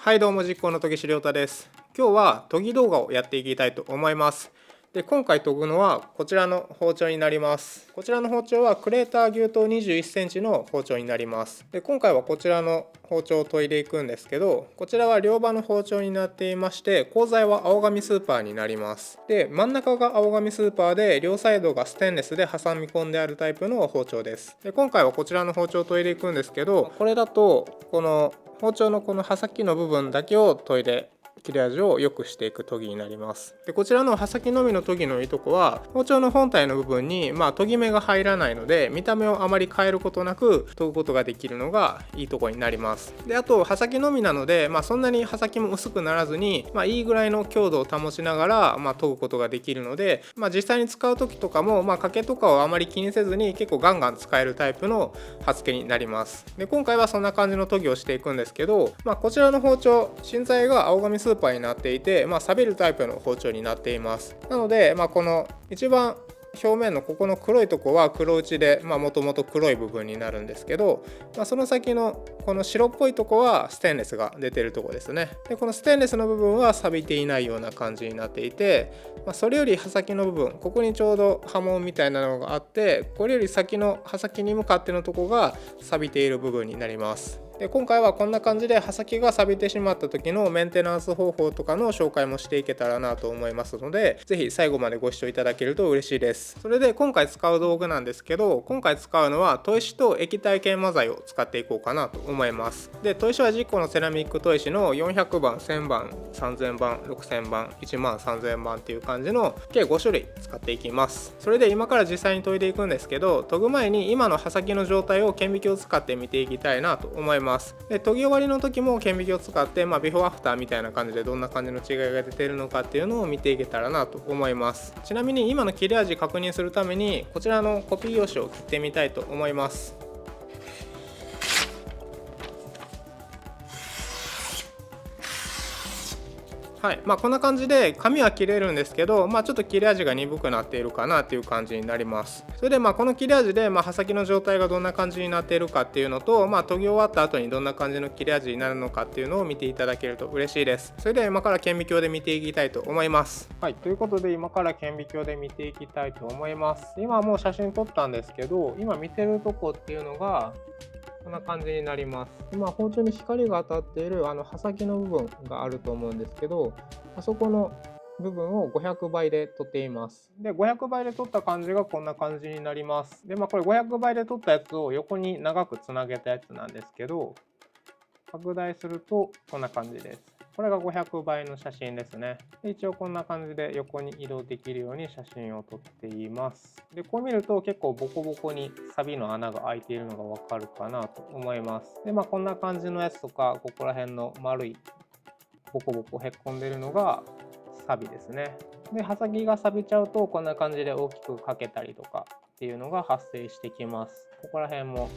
はいどうも、実行の研ぎ師亮太です。今日は研ぎ動画をやっていきたいと思います。で今回研ぐのはこちらの包丁になります。こちらの包丁はクレーター牛刀21センチの包丁になります。で今回はこちらの包丁を研いでいくんですけど、こちらは両刃の包丁になっていまして、鋼材は青紙スーパーになります。で真ん中が青紙スーパーで、両サイドがステンレスで挟み込んであるタイプの包丁です。で今回はこちらの包丁を研いでいくんですけど、これだとこの包丁のこの刃先の部分だけを研いで切れ味を良くしていく研ぎになります。でこちらの刃先のみの研ぎのいいとこは、包丁の本体の部分に研ぎ目が入らないので、見た目をあまり変えることなく研ぐことができるのがいいところになります。であと刃先のみなので、そんなに刃先も薄くならずに、いいぐらいの強度を保ちながら、研ぐことができるので、実際に使う時とかも、欠けとかをあまり気にせずに結構ガンガン使えるタイプの刃付けになります。で今回はそんな感じの研ぎをしていくんですけど、こちらの包丁芯材が青紙スーパーになっていて、錆びるタイプの包丁になっています。なので、この一番表面のここの黒いとこは黒打ちでもともと黒い部分になるんですけど、その先のこの白っぽいとこはステンレスが出てるとこですね。でこのステンレスの部分は錆びていないような感じになっていて、それより刃先の部分、ここにちょうど刃文みたいなのがあって、これより先の刃先に向かってのとこが錆びている部分になります。で今回はこんな感じで刃先が錆びてしまった時のメンテナンス方法とかの紹介もしていけたらなと思いますので、ぜひ最後までご視聴いただけると嬉しいです。それで今回使う道具なんですけど、今回使うのは砥石と液体研磨剤を使っていこうかなと思います。で砥石は実行のセラミック砥石の400番、1000番、3000番、6000番、1万3000番っていう感じの計5種類使っていきます。それで今から実際に研いでいくんですけど、研ぐ前に今の刃先の状態を顕微鏡を使って見ていきたいなと思います。で研ぎ終わりの時も顕微鏡を使って、ビフォーアフターみたいな感じでどんな感じの違いが出ているのかっていうのを見ていけたらなと思います。ちなみに今の切れ味確認するためにこちらのコピー用紙を切ってみたいと思います。はい、こんな感じで紙は切れるんですけど、ちょっと切れ味が鈍くなっているかなっていう感じになります。それでこの切れ味で刃先の状態がどんな感じになっているかっていうのと、研ぎ終わった後にどんな感じの切れ味になるのかっていうのを見ていただけると嬉しいです。それでは今から顕微鏡で見ていきたいと思います。はい、ということで今から顕微鏡で見ていきたいと思います。今はもう写真撮ったんですけど、今見てるとこっていうのがこんな感じになります。今包丁に光が当たっている刃先の部分があると思うんですけど、あそこの部分を500倍で取っています。で500倍で取った感じがこんな感じになります。でこれ500倍で取ったやつを横に長くつなげたやつなんですけど、拡大するとこんな感じです。これが500倍の写真ですね。で一応こんな感じで横に移動できるように写真を撮っています。でこう見ると結構ボコボコにサビの穴が開いているのがわかるかなと思います。でこんな感じのやつとか、ここら辺の丸いボコボコへっこんでるのがサビですね。で刃先が錆びちゃうとこんな感じで大きく欠けたりとかっていうのが発生してきます。ここら辺も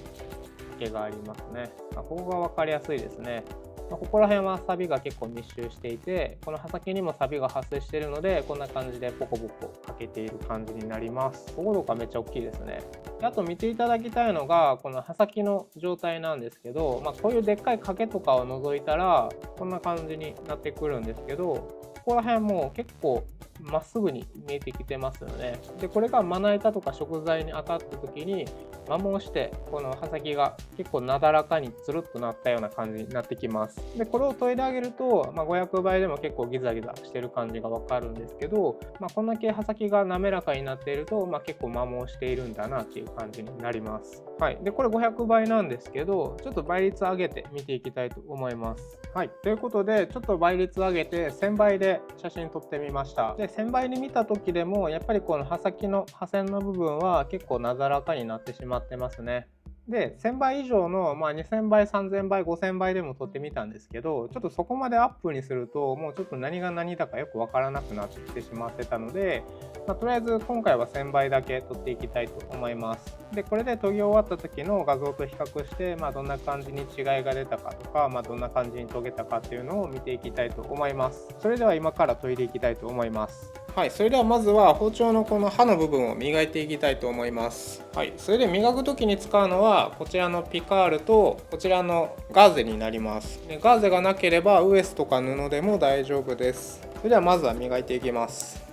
欠けがありますね。ここが分かりやすいですね。ここら辺は錆が結構密集していて、この刃先にも錆が発生しているので、こんな感じでボコボコ欠けている感じになります。こことかめっちゃ大きいですね。あと見ていただきたいのがこの刃先の状態なんですけど、こういうでっかい欠けとかを除いたらこんな感じになってくるんですけど、ここら辺も結構まっすぐに見えてきてますよね。でこれがまな板とか食材に当たった時に摩耗して、この刃先が結構なだらかにつるっとなったような感じになってきます。でこれを研いであげると、500倍でも結構ギザギザしてる感じがわかるんですけど、こんだけ刃先が滑らかになっていると、結構摩耗しているんだなっていう感じになります。はい、でこれ500倍なんですけど、ちょっと倍率上げて見ていきたいと思います。はい、ということでちょっと倍率上げて1000倍で写真撮ってみました。で1000倍で見た時でもやっぱりこの刃先の刃線の部分は結構なだらかになってしまってますね。で1000倍以上の、2000倍、3000倍、5000倍でも撮ってみたんですけど、ちょっとそこまでアップにするともうちょっと何が何だかよくわからなくなってきてしまってたので、とりあえず今回は1000倍だけ撮っていきたいと思います。でこれで研ぎ終わった時の画像と比較して、どんな感じに違いが出たかとか、どんな感じに研げたかっていうのを見ていきたいと思います。それでは今から研いでいきたいと思います。はい、それではまずは包丁のこの刃の部分を磨いていきたいと思います。はい、それで磨く時に使うのははこちらのピカールとこちらのガーゼになります。でガーゼがなければウエスとか布でも大丈夫です。それではまずは磨いていきます。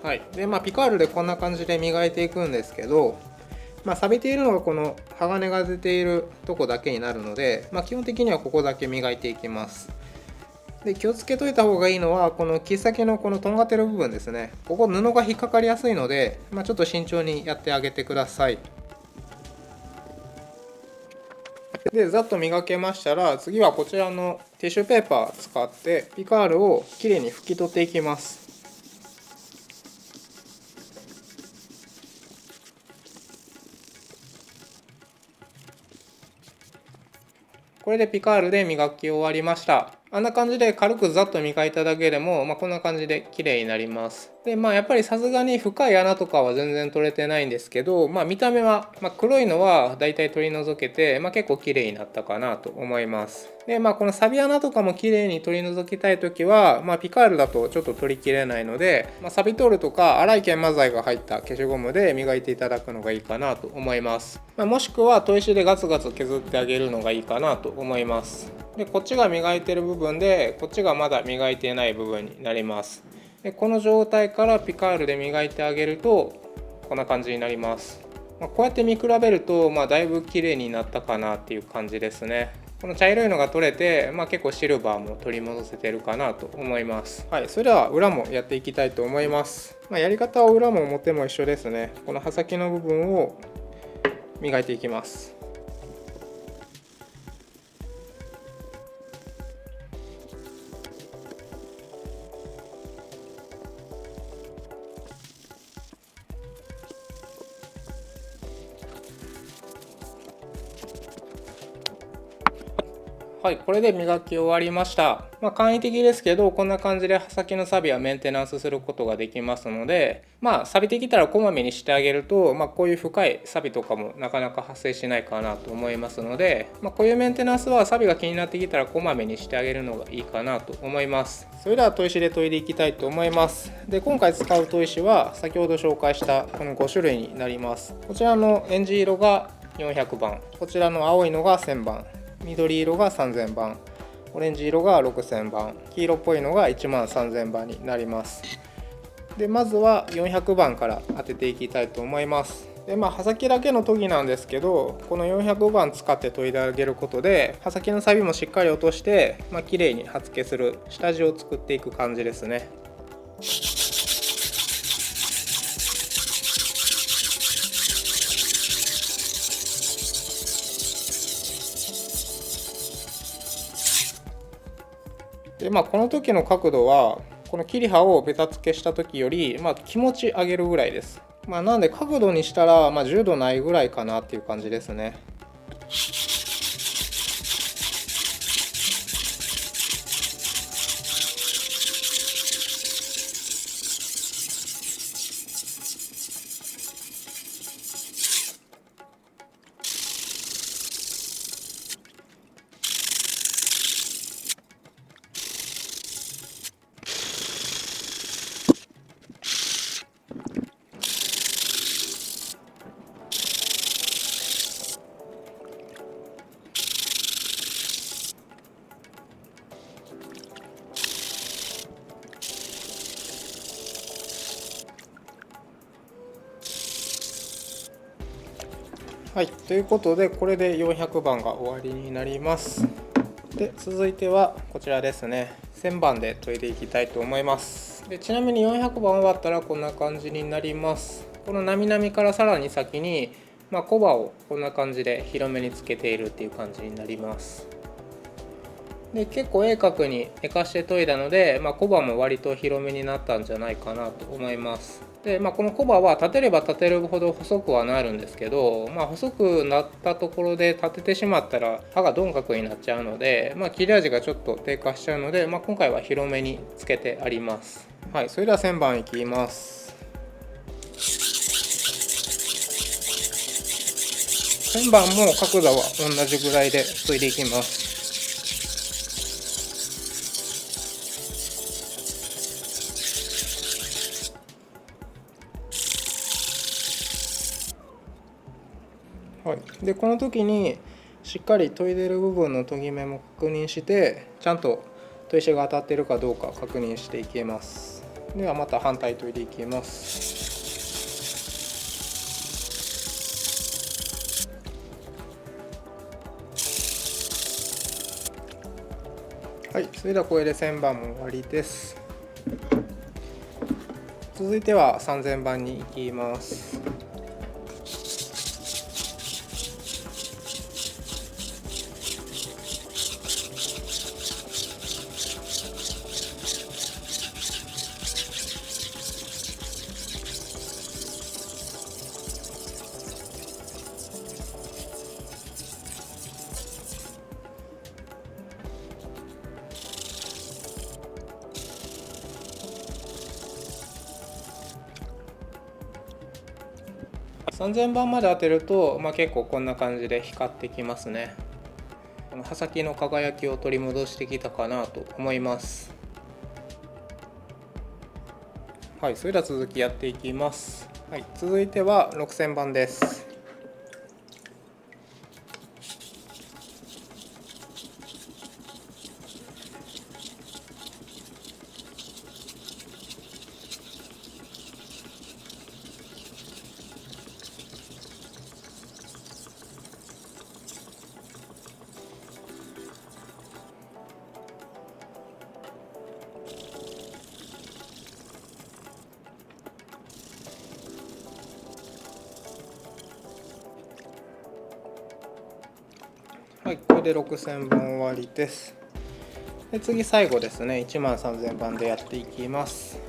はい、でピカールでこんな感じで磨いていくんですけど、錆びているのがこの鋼が出ているとこだけになるので、基本的にはここだけ磨いていきます。で気をつけといた方がいいのはこの切っ先のこのとんがってる部分ですね。ここ布が引っかかりやすいので、ちょっと慎重にやってあげてください。でざっと磨けましたら、次はこちらのティッシュペーパー使ってピカールをきれいに拭き取っていきます。これでピカールで磨き終わりました。あんな感じで軽くざっと磨いただけでも、こんな感じで綺麗になります。でやっぱりさすがに深い穴とかは全然取れてないんですけど、見た目は、黒いのはだいたい取り除けて、結構綺麗になったかなと思います。でこのサビ穴とかも綺麗に取り除きたい時は、ピカールだとちょっと取りきれないので、サビ取るとか粗い研磨剤が入った消しゴムで磨いていただくのがいいかなと思います。もしくは砥石でガツガツ削ってあげるのがいいかなと思います。でこっちが磨いてる部分で、こっちがまだ磨いていない部分になります。でこの状態からピカールで磨いてあげるとこんな感じになります。こうやって見比べると、だいぶ綺麗になったかなっていう感じですね。この茶色いのが取れて、結構シルバーも取り戻せてるかなと思います。はい、それでは裏もやっていきたいと思います。やり方は裏も表も一緒ですね。この刃先の部分を磨いていきます。はい、これで磨き終わりました。簡易的ですけど、こんな感じで刃先の錆びはメンテナンスすることができますので、錆びてきたらこまめにしてあげると、こういう深い錆びとかもなかなか発生しないかなと思いますので、こういうメンテナンスは錆びが気になってきたらこまめにしてあげるのがいいかなと思います。それでは砥石で研いでいきたいと思います。で今回使う砥石は先ほど紹介したこの5種類になります。こちらのエンジ色が400番、こちらの青いのが1000番、緑色が3000番、オレンジ色が6000番、黄色っぽいのが13000番になります。でまずは400番から当てていきたいと思います。で刃先だけの研ぎなんですけど、この400番使って研いであげることで刃先の錆もしっかり落として、綺麗に刃付けする下地を作っていく感じですね。でこの時の角度はこの切り刃をベタ付けした時より気持ち上げるぐらいです。なんで角度にしたら10度ないぐらいかなっていう感じですね。はい、ということでこれで400番が終わりになります。で続いてはこちらですね。1000番で研いでいきたいと思います。でちなみに400番終わったらこんな感じになります。このなみなみからさらに先に、コバをこんな感じで広めにつけているっていう感じになります。で結構鋭角に寝かして研いだので、コバも割と広めになったんじゃないかなと思います。でこのコバは立てれば立てるほど細くはなるんですけど、細くなったところで立ててしまったら刃が鈍角になっちゃうので、切れ味がちょっと低下しちゃうので、今回は広めにつけてあります。はい、それでは1000番いきます。旋盤も角座は同じぐらいで研いでいきます。はい、でこの時にしっかり研いでる部分の研ぎ目も確認して、ちゃんと砥石が当たってるかどうか確認していきます。ではまた反対研いでいきます。はい、それではこれで旋盤も終わりです。続いては3000番に行きます。3000番まで当てると、結構こんな感じで光ってきますね。この刃先の輝きを取り戻してきたかなと思います。はい、それでは続きやっていきます。はい、続いては6000番です。はい、これで6000番終わりです。で次最後ですね、13000番でやっていきます。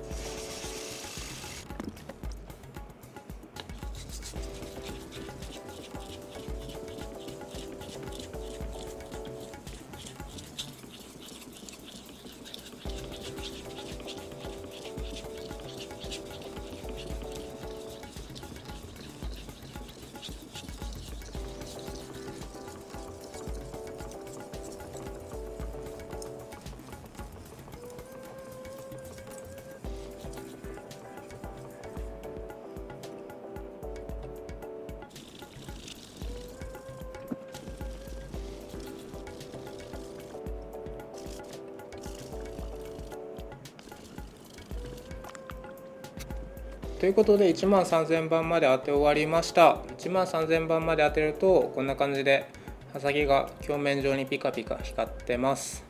ということで13000番まで当て終わりました。13000番まで当てるとこんな感じで刃先が表面上にピカピカ光ってます。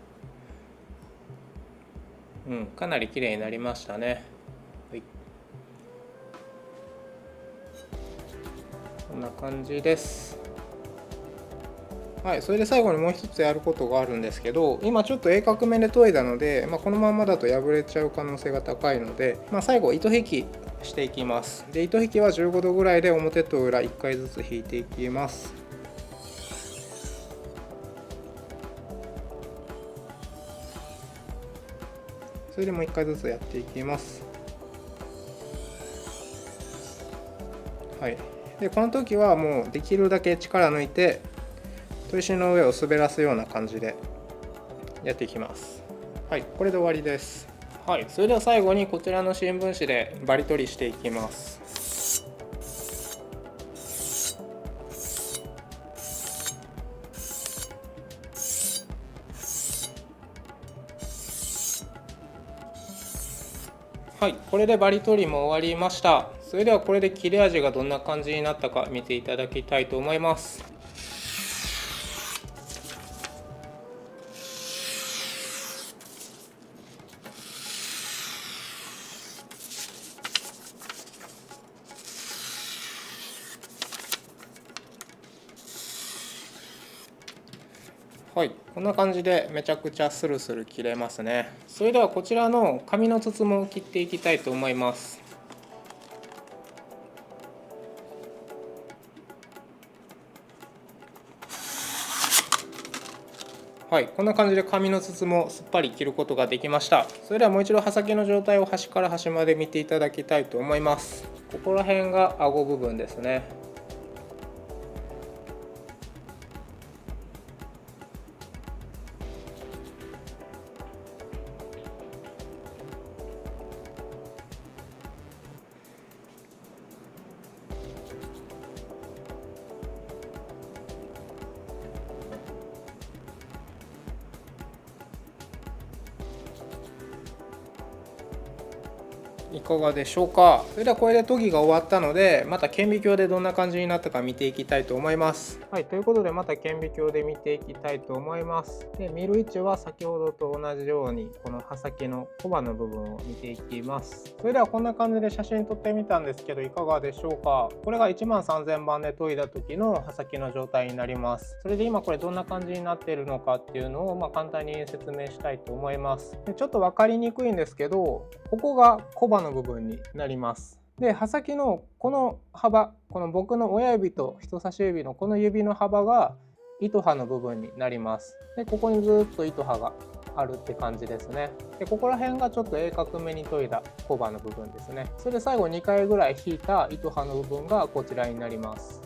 かなり綺麗になりましたね。はい、こんな感じです。はい、それで最後にもう一つやることがあるんですけど、今ちょっと鋭角面で研いだので、このままだと破れちゃう可能性が高いので、最後糸引きしていきます。で糸引きは15度ぐらいで表と裏1回ずつ引いていきます。それでもう1回ずつやっていきます。はい、でこの時はもうできるだけ力抜いて砥石の上を滑らすような感じでやっていきます。はい、これで終わりです。はい、それでは最後にこちらの新聞紙でバリ取りしていきます。はい、これでバリ取りも終わりました。それではこれで切れ味がどんな感じになったか見ていただきたいと思います。はい、こんな感じでめちゃくちゃスルスル切れますね。それではこちらの紙の筒も切っていきたいと思います。はい、こんな感じで紙の筒もすっぱり切ることができました。それではもう一度刃先の状態を端から端まで見ていただきたいと思います。ここら辺が顎部分ですね。いかがでしょうか。それではこれで研ぎが終わったので、また顕微鏡でどんな感じになったか見ていきたいと思います。はい、ということでまた顕微鏡で見ていきたいと思います。で、見る位置は先ほどと同じようにこの刃先のコバの部分を見ていきます。それではこんな感じで写真撮ってみたんですけど、いかがでしょうか。これが13000番で研いだ時の刃先の状態になります。それで今これどんな感じになっているのかっていうのを簡単に説明したいと思います。で、ちょっと分かりにくいんですけど、ここがコバの部分になります。で、刃先のこの幅、この僕の親指と人差し指のこの指の幅が糸刃の部分になります。で、ここにずっと糸刃があるって感じですね。で、ここら辺がちょっと鋭角めに研いだコバの部分ですね。それで最後2回ぐらい引いた糸刃の部分がこちらになります。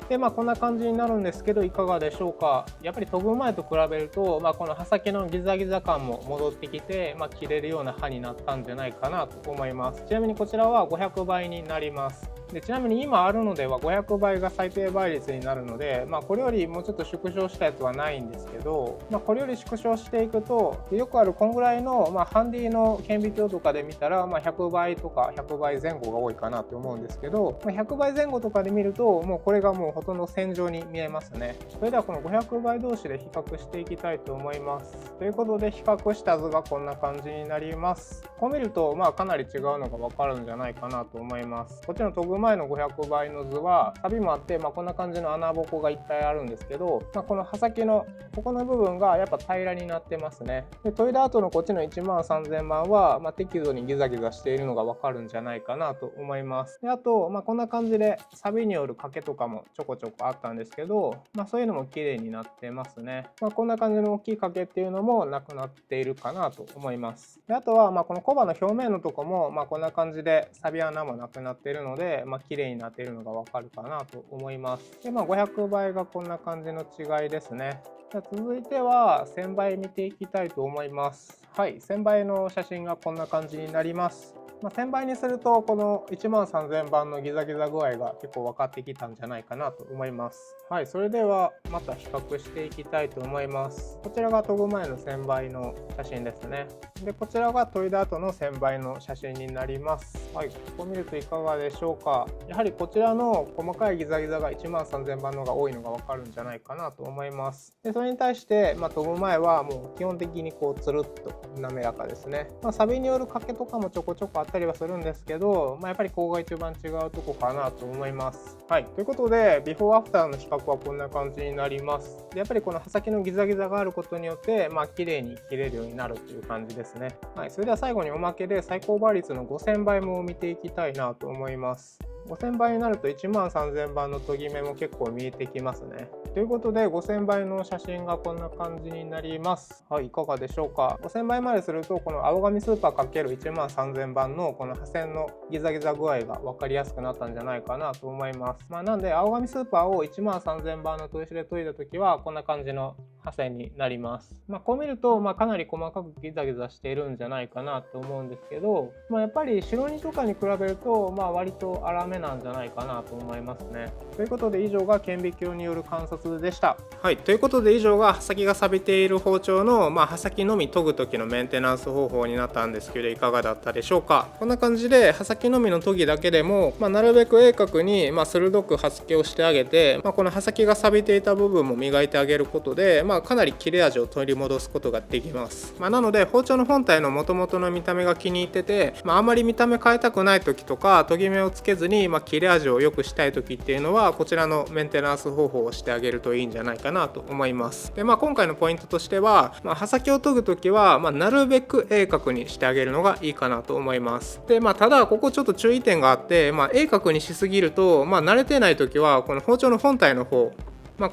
で、こんな感じになるんですけど、いかがでしょうか。やっぱり研ぐ前と比べると、この刃先のギザギザ感も戻ってきて、切れるような刃になったんじゃないかなと思います。ちなみにこちらは500倍になります。で、ちなみに今あるのでは500倍が最低倍率になるので、これよりもうちょっと縮小したやつはないんですけど、これより縮小していくと、よくあるこんぐらいの、ハンディの顕微鏡とかで見たら、100倍とか100倍前後が多いかなと思うんですけど、100倍前後とかで見ると、もうこれがもうほとんど線状に見えますね。それではこの500倍同士で比較していきたいと思います。ということで比較した図がこんな感じになります。こう見ると、かなり違うのがわかるんじゃないかなと思います。こっちの研ぐ前の500倍の図はサビもあって、こんな感じの穴ぼこがいっぱいあるんですけど、この刃先のここの部分がやっぱ平らになってますね。で、研いだ後のこっちの13000番は、適度にギザギザしているのがわかるんじゃないかなと思います。で、あと、こんな感じでサビによる欠けとかもちょこちょこあったんですけど、そういうのも綺麗になってますね。こんな感じの大きい欠けっていうのもなくなっているかなと思います。で、あとはこのコバの表面のとこもこんな感じでサビ穴もなくなっているので、綺麗になっているのがわかるかなと思います。で、500倍がこんな感じの違いですね。じゃあ続いては1000倍見ていきたいと思います。はい、1000倍の写真がこんな感じになります。1000倍にするとこの13000番のギザギザ具合が結構分かってきたんじゃないかなと思います。はい、それではまた比較していきたいと思います。こちらが研ぐ前の1000倍の写真ですね。で、こちらが研いだ後の1000倍の写真になります。はい、ここを見るといかがでしょうか。やはりこちらの細かいギザギザが13000番のが多いのが分かるんじゃないかなと思います。で、それに対して、研ぐ前はもう基本的にこうつるっと滑らかですね。サビによる欠けとかもちょこちょこあったりはするんですけど、やっぱりここが一番違うとこかなと思います。はい、ということでビフォーアフターの比較はこんな感じになります。で、やっぱりこの刃先のギザギザがあることによって綺麗に切れるようになるという感じですね。はい、それでは最後におまけで最高倍率の5000倍も見ていきたいなと思います。5000倍になると13000番の研ぎ目も結構見えてきますね。ということで5000倍の写真がこんな感じになります。はい、いかがでしょうか。5000倍までするとこの青紙スーパー ×13000 番のこの刃線のギザギザ具合が分かりやすくなったんじゃないかなと思います。なんで青紙スーパーを13000番の砥石で研いだ時はこんな感じの刃線になります。こう見るとかなり細かくギザギザしているんじゃないかなと思うんですけど、やっぱり白煮とかに比べると割と粗めなんじゃないかなと思いますね。ということで以上が顕微鏡による観察でした。はい、ということで以上が刃先が錆びている包丁の刃先のみ研ぐ時のメンテナンス方法になったんですけど、いかがだったでしょうか。こんな感じで刃先のみの研ぎだけでも、なるべく鋭角に鋭く刃付けをしてあげて、この刃先が錆びていた部分も磨いてあげることで、かなり切れ味を取り戻すことができます。なので包丁の本体の元々の見た目が気に入ってて、あまり見た目変えたくない時とか研ぎ目をつけずに、切れ味を良くしたい時っていうのはこちらのメンテナンス方法をしてあげるといいんじゃないかなと思います。で、今回のポイントとしては、刃先を研ぐ時は、なるべく鋭角にしてあげるのがいいかなと思います。で、ただここちょっと注意点があって、鋭角にしすぎると、慣れてない時はこの包丁の本体の方、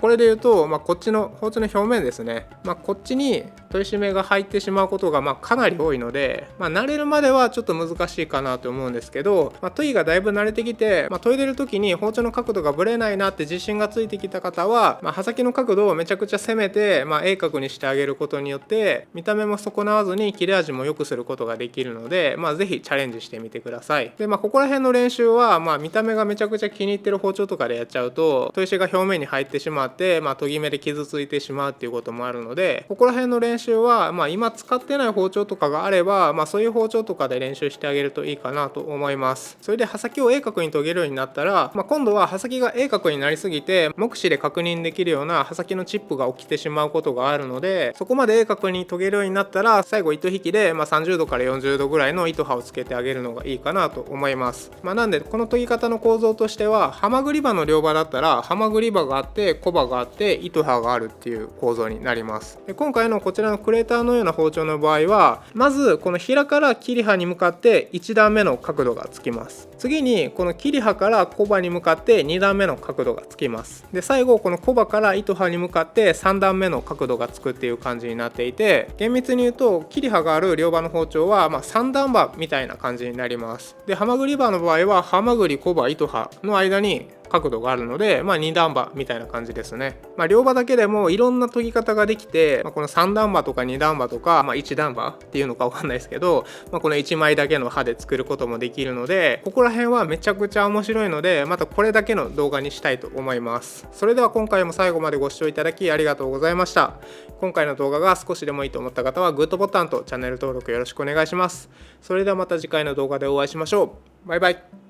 これで言うと、こっちの包丁の表面ですね、こっちに砥石目が入ってしまうことがかなり多いので、慣れるまではちょっと難しいかなと思うんですけど、研ぎがだいぶ慣れてきて、研いでる時に包丁の角度がぶれないなって自信がついてきた方は、刃先の角度をめちゃくちゃ攻めて、鋭角にしてあげることによって見た目も損なわずに切れ味も良くすることができるので、ぜひチャレンジしてみてください。で、ここら辺の練習は、見た目がめちゃくちゃ気に入ってる包丁とかでやっちゃうと砥石が表面に入ってしまって、研ぎ目で傷ついてしまうっていうこともあるので、ここら辺の練習習は、今使ってない包丁とかがあれば、そういう包丁とかで練習してあげるといいかなと思います。それで刃先を鋭角に研げるようになったら、今度は刃先が鋭角になりすぎて目視で確認できるような刃先のチップが起きてしまうことがあるので、そこまで鋭角に研げるようになったら最後糸引きで、30度から40度ぐらいの糸刃をつけてあげるのがいいかなと思います。なんでこの研ぎ方の構造としては、ハマグリ刃の両刃だったらハマグリ刃があって小刃があって糸刃があるっていう構造になります。で今回のこちらのクレーターのような包丁の場合は、まずこの平から切り刃に向かって1段目の角度がつきます。次にこの切り刃から小刃に向かって2段目の角度がつきます。で最後この小刃から糸刃に向かって3段目の角度がつくっていう感じになっていて、厳密に言うと切り刃がある両刃の包丁は3段刃みたいな感じになります。でハマグリ刃の場合はハマグリ小刃糸刃の間に角度があるので、2段刃みたいな感じですね。両刃だけでもいろんな研ぎ方ができて、この3段刃とか2段刃とか、1段刃っていうのか分かんないですけど、この1枚だけの刃で作ることもできるので、ここら辺はめちゃくちゃ面白いので、またこれだけの動画にしたいと思います。それでは今回も最後までご視聴いただきありがとうございました。今回の動画が少しでもいいと思った方はグッドボタンとチャンネル登録よろしくお願いします。それではまた次回の動画でお会いしましょう。バイバイ。